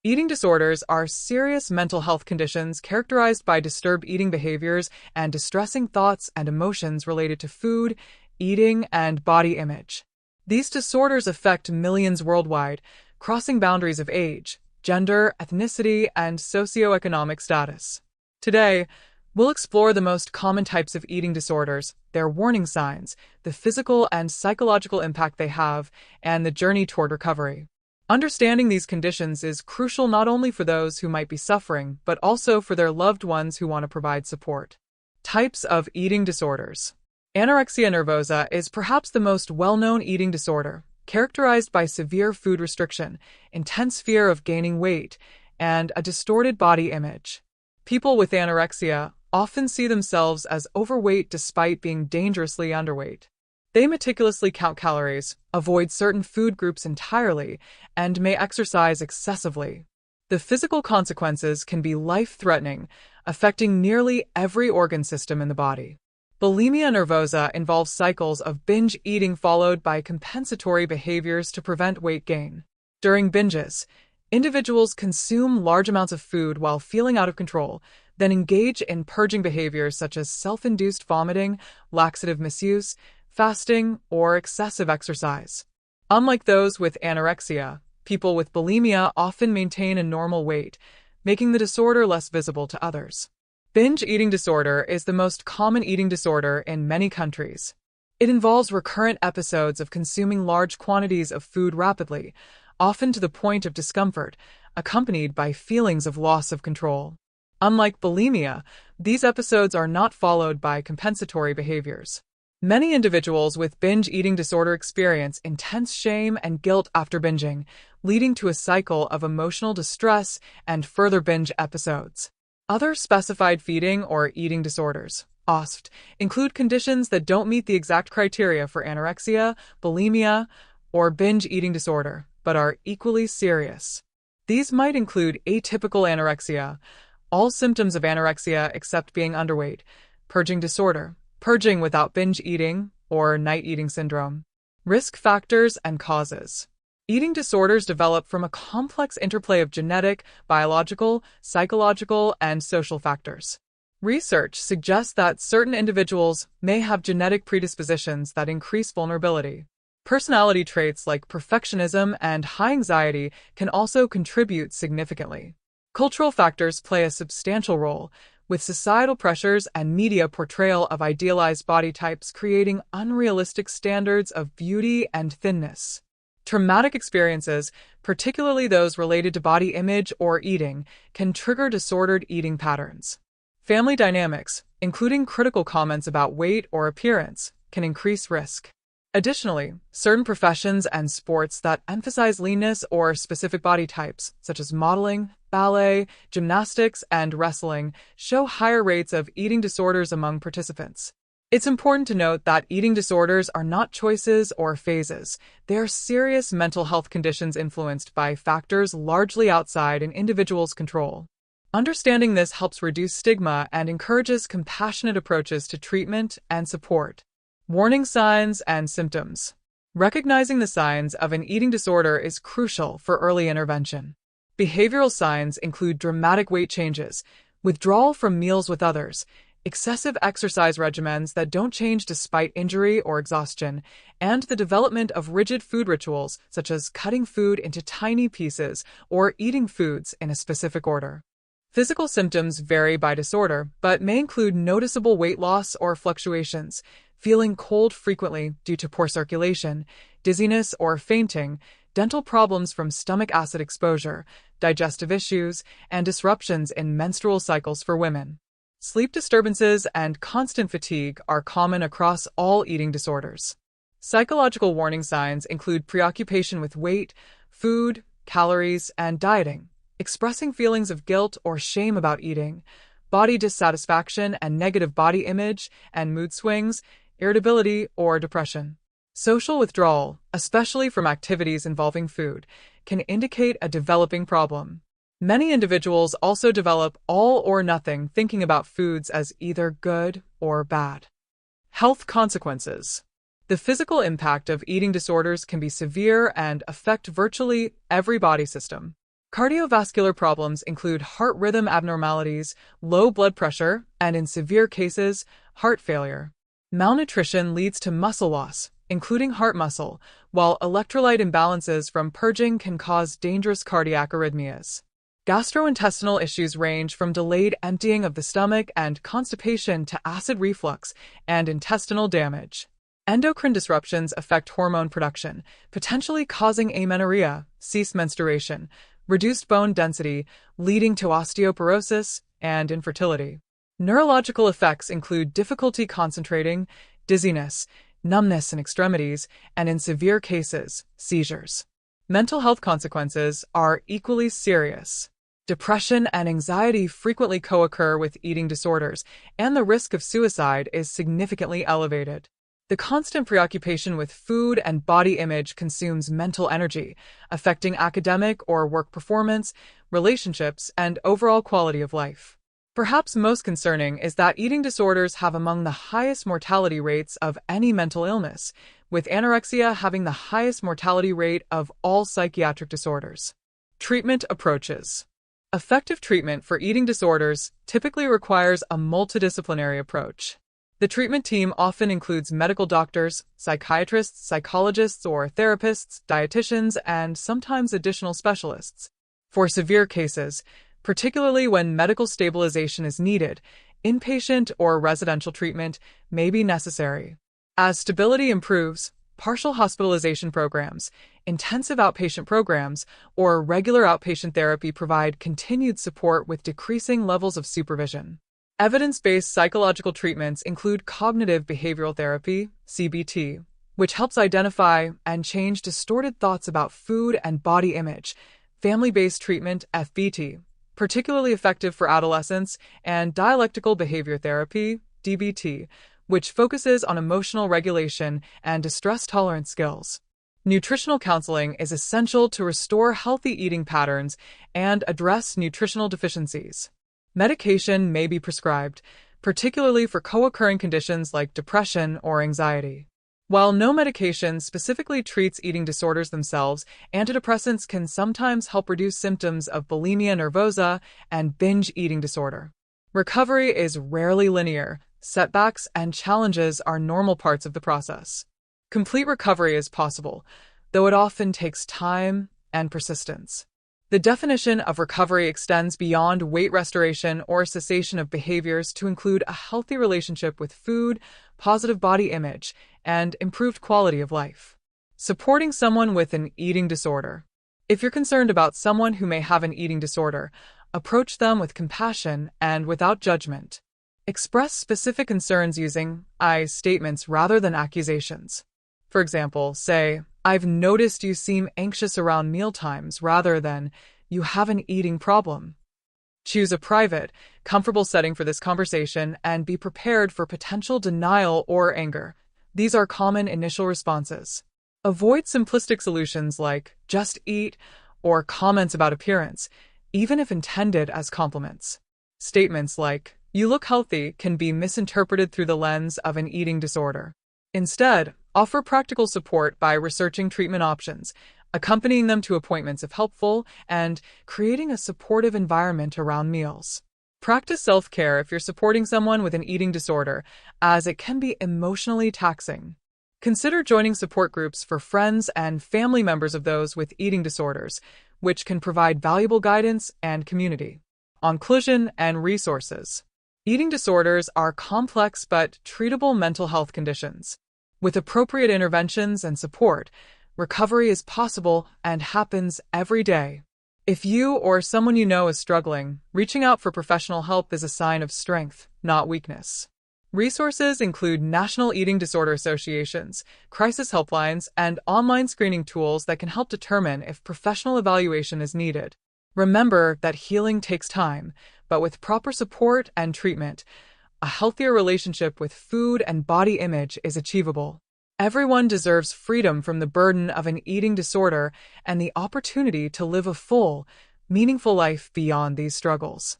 Eating disorders are serious mental health conditions characterized by disturbed eating behaviors and distressing thoughts and emotions related to food, eating, and body image. These disorders affect millions worldwide, crossing boundaries of age, gender, ethnicity, and socioeconomic status. Today, we'll explore the most common types of eating disorders, their warning signs, the physical and psychological impact they have, and the journey toward recovery. Understanding these conditions is crucial not only for those who might be suffering, but also for their loved ones who want to provide support. Types of eating disorders. Anorexia nervosa is perhaps the most well-known eating disorder, characterized by severe food restriction, intense fear of gaining weight, and a distorted body image. People with anorexia often see themselves as overweight despite being dangerously underweight. They meticulously count calories, avoid certain food groups entirely, and may exercise excessively. The physical consequences can be life-threatening, affecting nearly every organ system in the body. Bulimia nervosa involves cycles of binge eating followed by compensatory behaviors to prevent weight gain. During binges, individuals consume large amounts of food while feeling out of control, then engage in purging behaviors such as self-induced vomiting, laxative misuse, fasting, or excessive exercise. Unlike those with anorexia, people with bulimia often maintain a normal weight, making the disorder less visible to others. Binge eating disorder is the most common eating disorder in many countries. It involves recurrent episodes of consuming large quantities of food rapidly, often to the point of discomfort, accompanied by feelings of loss of control. Unlike bulimia, these episodes are not followed by compensatory behaviors. Many individuals with binge eating disorder experience intense shame and guilt after binging, leading to a cycle of emotional distress and further binge episodes. Other specified feeding or eating disorders, OSFED, include conditions that don't meet the exact criteria for anorexia, bulimia, or binge eating disorder, but are equally serious. These might include atypical anorexia, all symptoms of anorexia except being underweight, purging disorder, purging without binge eating, or night eating syndrome. Risk factors and causes. Eating disorders develop from a complex interplay of genetic, biological, psychological, and social factors. Research suggests that certain individuals may have genetic predispositions that increase vulnerability. Personality traits like perfectionism and high anxiety can also contribute significantly. Cultural factors play a substantial role, with societal pressures and media portrayal of idealized body types creating unrealistic standards of beauty and thinness. Traumatic experiences, particularly those related to body image or eating, can trigger disordered eating patterns. Family dynamics, including critical comments about weight or appearance, can increase risk. Additionally, certain professions and sports that emphasize leanness or specific body types, such as modeling, ballet, gymnastics, and wrestling, show higher rates of eating disorders among participants. It's important to note that eating disorders are not choices or phases. They are serious mental health conditions influenced by factors largely outside an individual's control. Understanding this helps reduce stigma and encourages compassionate approaches to treatment and support. Warning signs and symptoms. Recognizing the signs of an eating disorder is crucial for early intervention. Behavioral signs include dramatic weight changes, withdrawal from meals with others, excessive exercise regimens that don't change despite injury or exhaustion, and the development of rigid food rituals such as cutting food into tiny pieces or eating foods in a specific order. Physical symptoms vary by disorder, but may include noticeable weight loss or fluctuations, feeling cold frequently due to poor circulation, dizziness or fainting, dental problems from stomach acid exposure, digestive issues, and disruptions in menstrual cycles for women. Sleep disturbances and constant fatigue are common across all eating disorders. Psychological warning signs include preoccupation with weight, food, calories, and dieting, expressing feelings of guilt or shame about eating, body dissatisfaction and negative body image, and mood swings, irritability, or depression. Social withdrawal, especially from activities involving food, can indicate a developing problem. Many individuals also develop all or nothing thinking about foods as either good or bad. Health consequences. The physical impact of eating disorders can be severe and affect virtually every body system. Cardiovascular problems include heart rhythm abnormalities, low blood pressure, and in severe cases, heart failure. Malnutrition leads to muscle loss, including heart muscle, while electrolyte imbalances from purging can cause dangerous cardiac arrhythmias. Gastrointestinal issues range from delayed emptying of the stomach and constipation to acid reflux and intestinal damage. Endocrine disruptions affect hormone production, potentially causing amenorrhea, ceased menstruation, reduced bone density, leading to osteoporosis and infertility. Neurological effects include difficulty concentrating, dizziness, numbness in extremities, and in severe cases, seizures. Mental health consequences are equally serious. Depression and anxiety frequently co-occur with eating disorders, and the risk of suicide is significantly elevated. The constant preoccupation with food and body image consumes mental energy, affecting academic or work performance, relationships, and overall quality of life. Perhaps most concerning is that eating disorders have among the highest mortality rates of any mental illness, with anorexia having the highest mortality rate of all psychiatric disorders. Treatment approaches. Effective treatment for eating disorders typically requires a multidisciplinary approach. The treatment team often includes medical doctors, psychiatrists, psychologists or therapists, dietitians, and sometimes additional specialists. For severe cases, particularly when medical stabilization is needed, inpatient or residential treatment may be necessary. As stability improves, partial hospitalization programs, intensive outpatient programs, or regular outpatient therapy provide continued support with decreasing levels of supervision. Evidence-based psychological treatments include cognitive behavioral therapy, CBT, which helps identify and change distorted thoughts about food and body image, family-based treatment, FBT, particularly effective for adolescents, and dialectical behavior therapy, DBT, which focuses on emotional regulation and distress tolerance skills. Nutritional counseling is essential to restore healthy eating patterns and address nutritional deficiencies. Medication may be prescribed, particularly for co-occurring conditions like depression or anxiety. While no medication specifically treats eating disorders themselves, antidepressants can sometimes help reduce symptoms of bulimia nervosa and binge eating disorder. Recovery is rarely linear. Setbacks and challenges are normal parts of the process. Complete recovery is possible, though it often takes time and persistence. The definition of recovery extends beyond weight restoration or cessation of behaviors to include a healthy relationship with food, positive body image, and improved quality of life. Supporting someone with an eating disorder. If you're concerned about someone who may have an eating disorder, approach them with compassion and without judgment. Express specific concerns using I statements rather than accusations. For example, say, "I've noticed you seem anxious around mealtimes," rather than, "You have an eating problem." Choose a private, comfortable setting for this conversation and be prepared for potential denial or anger. These are common initial responses. Avoid simplistic solutions like "just eat" or comments about appearance, even if intended as compliments. Statements like "you look healthy" can be misinterpreted through the lens of an eating disorder. Instead, offer practical support by researching treatment options, accompanying them to appointments if helpful, and creating a supportive environment around meals. Practice self-care if you're supporting someone with an eating disorder, as it can be emotionally taxing. Consider joining support groups for friends and family members of those with eating disorders, which can provide valuable guidance and community. Inclusion and resources. Eating disorders are complex but treatable mental health conditions. With appropriate interventions and support, recovery is possible and happens every day. If you or someone you know is struggling, reaching out for professional help is a sign of strength, not weakness. Resources include national eating disorder associations, crisis helplines, and online screening tools that can help determine if professional evaluation is needed. Remember that healing takes time, but with proper support and treatment, a healthier relationship with food and body image is achievable. Everyone deserves freedom from the burden of an eating disorder and the opportunity to live a full, meaningful life beyond these struggles.